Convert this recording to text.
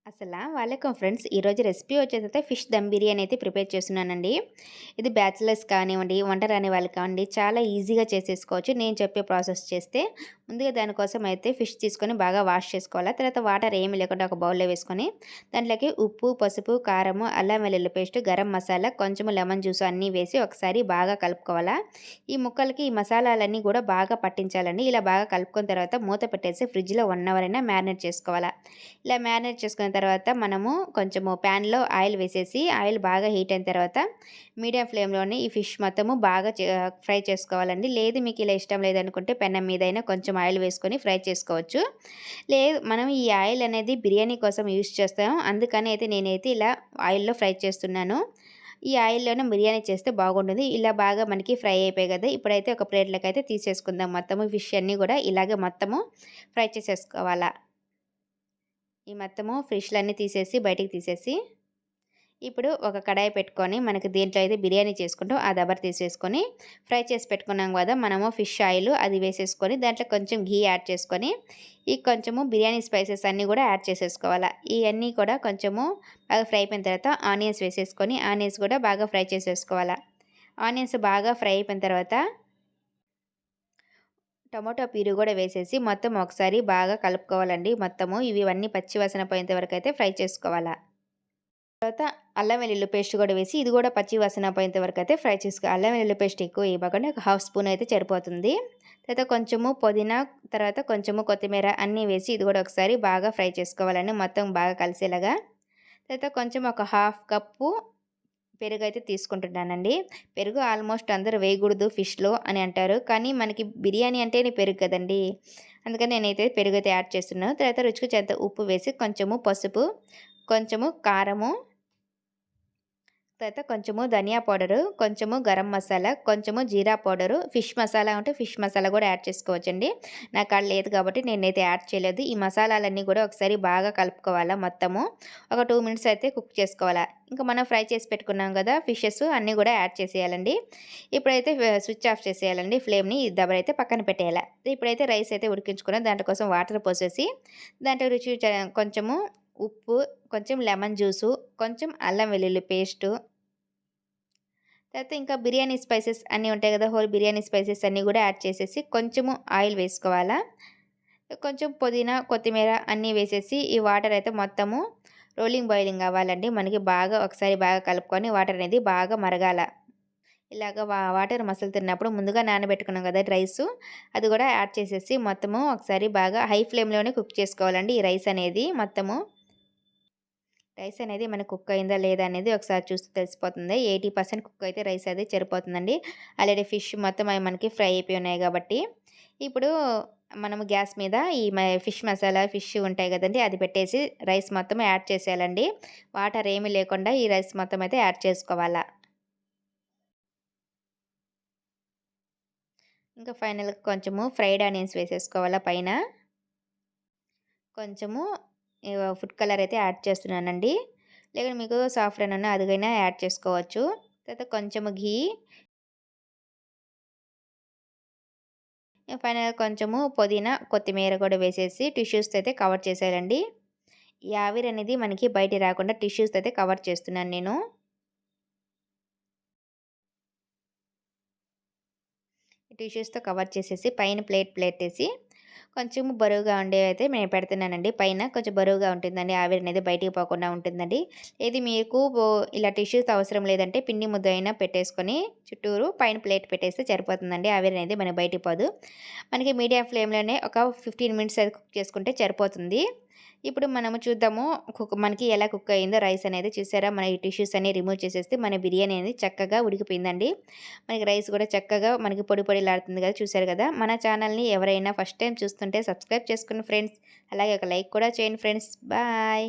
వాలేకుం friends. ఈరోజు recipe వచ్చేసైతే fish dum biryani అయితే prepare చేస్తున్నానండి. ఇది బ్యాచిలర్స్ కానివ్వండి, వంట రాని వాళ్ళు కానివ్వండి చాలా ఈజీగా చేసేసుకోవచ్చు. నేను చెప్పే ప్రాసెస్ చేస్తే ముందుగా దానికోసం అయితే ఫిష్ తీసుకొని బాగా వాష్ చేసుకోవాలి. తర్వాత వాటర్ ఏమి లేకుండా ఒక బౌల్లో వేసుకొని దాంట్లోకి ఉప్పు, పసుపు, కారము, అల్లం వెల్లుల్లి పేస్ట్, గరం మసాలా, కొంచెం లెమన్ జ్యూస్ అన్నీ వేసి ఒకసారి బాగా కలుపుకోవాలా. ఈ ముక్కలకి ఈ మసాలాలన్నీ కూడా బాగా పట్టించాలండి. ఇలా బాగా కలుపుకున్న తర్వాత మూత పెట్టేసి ఫ్రిడ్జ్లో 1 అవర్ అయినా మ్యారినేట్ చేసుకోవాలా. ఇలా మ్యారినేట్ చేసుకున్న తర్వాత మనము కొంచెము ప్యాన్లో ఆయిల్ వేసేసి ఆయిల్ బాగా హీట్ అయిన తర్వాత మీడియం ఫ్లేమ్లోని ఈ ఫిష్ మొత్తము బాగా ఫ్రై చేసుకోవాలండి. లేదు మీకు ఇలా ఇష్టం లేదనుకుంటే పెనం మీదైనా కొంచెం ఆయిల్ వేసుకొని ఫ్రై చేసుకోవచ్చు. లేదు మనం ఈ ఆయిల్ అనేది బిర్యానీ కోసం యూస్ చేస్తాం, అందుకని అయితే నేనైతే ఇలా ఆయిల్లో ఫ్రై చేస్తున్నాను. ఈ ఆయిల్లోనే బిర్యానీ చేస్తే బాగుంటుంది. ఇలా బాగా మనకి ఫ్రై అయిపోయాయి కదా, ఇప్పుడైతే ఒక ప్లేట్లోకి అయితే తీసేసుకుందాం. మొత్తము ఫిష్ అన్నీ కూడా ఇలాగే మొత్తము ఫ్రై చేసేసుకోవాలా. ఈ మొత్తము ఫిష్‌లన్నీ తీసేసి బయటికి తీసేసి, ఇప్పుడు ఒక కడాయి పెట్టుకొని మనకి దేంట్లో అయితే బిర్యానీ చేసుకుంటాం ఆ దబర తీసేసుకొని ఫ్రై చేసి పెట్టుకున్నాం కదా మనము ఫిష్ ఆయిల్ అది వేసేసుకొని దాంట్లో కొంచెం ఘీ యాడ్ చేసుకొని ఈ కొంచెము బిర్యానీ స్పైసెస్ అన్నీ కూడా యాడ్ చేసేసుకోవాలా. ఇవన్నీ కూడా కొంచెము బాగా ఫ్రై అయిపోయిన తర్వాత ఆనియన్స్ వేసేసుకొని ఆనియన్స్ కూడా బాగా ఫ్రై చేసేసుకోవాలా. ఆనియన్స్ బాగా ఫ్రై అయిపోయిన తర్వాత టమాటో ప్యూరీ కూడా వేసేసి మొత్తం ఒకసారి బాగా కలుపుకోవాలండి. మొత్తము ఇవన్నీ పచ్చి వాసన పోయేంత వరకు అయితే ఫ్రై చేసుకోవాలా. తర్వాత అల్లం వెల్లుల్లి పేస్ట్ కూడా వేసి ఇది కూడా పచ్చి వాసన పోయేంత వరకు అయితే ఫ్రై చేసుకోవాలి. అల్లం వెల్లుల్లి పేస్ట్ ఎక్కువ వేయకుండా ఒక హాఫ్ స్పూన్ అయితే సరిపోతుంది. తర్వాత కొంచెము పుదీనా, తర్వాత కొంచెము కొత్తిమీర అన్నీ వేసి ఇది కూడా ఒకసారి బాగా ఫ్రై చేసుకోవాలండి మొత్తం బాగా కలిసేలాగా. తర్వాత కొంచెం ఒక హాఫ్ కప్పు పెరుగైతే తీసుకుంటున్నానండి. పెరుగు ఆల్మోస్ట్ అందరూ వేయకూడదు ఫిష్‌లో అని అంటారు, కానీ మనకి బిర్యానీ అంటేనే పెరుగు కదండీ! అందుకని నేనైతే పెరుగైతే యాడ్ చేస్తున్నాను. తర్వాత రుచికి తగ్గ ఉప్పు వేసి కొంచెము పసుపు, కొంచెము కారము, తర్వాత కొంచెము ధనియా పౌడరు, కొంచెము గరం మసాలా, కొంచెము జీరా పౌడరు, ఫిష్ మసాలా ఉంటే ఫిష్ మసాలా కూడా యాడ్ చేసుకోవచ్చండి. నాకు కాడ లేదు కాబట్టి నేనైతే యాడ్ చేయలేదు. ఈ మసాలాలన్నీ కూడా ఒకసారి బాగా కలుపుకోవాలా. మొత్తము ఒక 2 మినిట్స్ అయితే కుక్ చేసుకోవాలా. ఇంకా మనం ఫ్రై చేసి పెట్టుకున్నాం కదా ఫిషెస్ అన్నీ కూడా యాడ్ చేసేయాలండి. ఇప్పుడైతే స్విచ్ ఆఫ్ చేసేయాలండి ఫ్లేమ్‌ని. ఈ దబరైతే పక్కన పెట్టేయాల. ఇప్పుడైతే రైస్ అయితే ఉడికించుకున్నాం. దాంట్లో కోసం వాటర్ పోసేసి దాంట్లో కొంచెము ఉప్పు, కొంచెం లెమన్ జ్యూసు, కొంచెం అల్లం వెల్లుల్లి పేస్టు, తర్వాత ఇంకా బిర్యానీ స్పైసెస్ అన్నీ ఉంటాయి కదా, హోల్ బిర్యానీ స్పైసెస్ అన్నీ కూడా యాడ్ చేసేసి కొంచెము ఆయిల్ వేసుకోవాలా. కొంచెం పుదీనా, కొత్తిమీర అన్నీ వేసేసి ఈ వాటర్ అయితే మొత్తము బాయిలింగ్ అవ్వాలండి. మనకి బాగా ఒకసారి బాగా కలుపుకొని వాటర్ అనేది బాగా మరగాల. ఇలాగ వాటర్ మసులుతున్నప్పుడు ముందుగా నానబెట్టుకున్నాం కదా రైసు, అది కూడా యాడ్ చేసేసి మొత్తము ఒకసారి బాగా హై ఫ్లేమ్‌లోనే కుక్ చేసుకోవాలండి. ఈ రైస్ అనేది మొత్తము రైస్ అనేది మనకు కుక్ అయిందా లేదా అనేది ఒకసారి చూస్తే తెలిసిపోతుంది. 80% కుక్ అయితే రైస్ అది సరిపోతుందండి. ఆల్రెడీ ఫిష్ మొత్తం అవి మనకి ఫ్రై అయిపోయి ఉన్నాయి కాబట్టి, ఇప్పుడు మనము గ్యాస్ మీద ఈ ఫిష్ మసాలా, ఫిష్ ఉంటాయి కదండీ, అది పెట్టేసి రైస్ మొత్తం యాడ్ చేసేయాలండి. వాటర్ ఏమీ లేకుండా ఈ రైస్ మొత్తం అయితే యాడ్ చేసుకోవాలా. ఇంకా ఫైనల్‌గా కొంచెము ఫ్రైడ్ ఆనియన్స్ వేసేసుకోవాలా పైన. కొంచెము ఫుడ్ కలర్ అయితే యాడ్ చేస్తున్నానండి. లేదా మీకు సాఫ్రాన్ అన్నా అదిగైనా యాడ్ చేసుకోవచ్చు. తర్వాత కొంచెము ఘీ, ఫైనల్‌గా కొంచెము పుదీనా, కొత్తిమీర కూడా వేసేసి టిష్యూస్‌తో అయితే కవర్ చేసేయాలండి. ఈ ఆవిరి అనేది మనకి బయటికి రాకుండా టిష్యూస్‌తో అయితే కవర్ చేస్తున్నాను నేను. టిష్యూస్‌తో కవర్ చేసేసి పైన ప్లేటేసి కొంచెం బరువుగా ఉండేవైతే నేను పెడుతున్నానండి. పైన కొంచెం బరువుగా ఉంటుందండి. ఆవిరి అనేది బయటికి పోకుండా ఉంటుందండి. ఇది మీకు ఇలా టిష్యూస్ అవసరం లేదంటే పిండి ముద్ద అయినా పెట్టేసుకొని చుట్టూరు పైన ప్లేట్ పెట్టేస్తే సరిపోతుందండి. ఆవిరి అనేది మనకి బయటికి పోదు. మనకి మీడియం ఫ్లేమ్‌లోనే ఒక 15 మినిట్స్ అది కుక్ చేసుకుంటే సరిపోతుంది. ఇప్పుడు మనము చూద్దాము మనకి ఎలా కుక్ అయిందో రైస్ అనేది. చూసారా, మన ఈ టిష్యూస్ అన్ని రిమూవ్ చేసేస్తే మన బిర్యానీ అనేది చక్కగా ఉడికిపోయిందండి. మనకి రైస్ కూడా చక్కగా మనకి పొడి పొడిలాడుతుంది కదా, చూసారు కదా. మన ఛానల్ని ఎవరైనా ఫస్ట్ టైం చూస్తుంటే సబ్స్క్రైబ్ చేసుకోండి ఫ్రెండ్స్. అలాగే ఒక లైక్ కూడా చేయండి ఫ్రెండ్స్. బాయ్.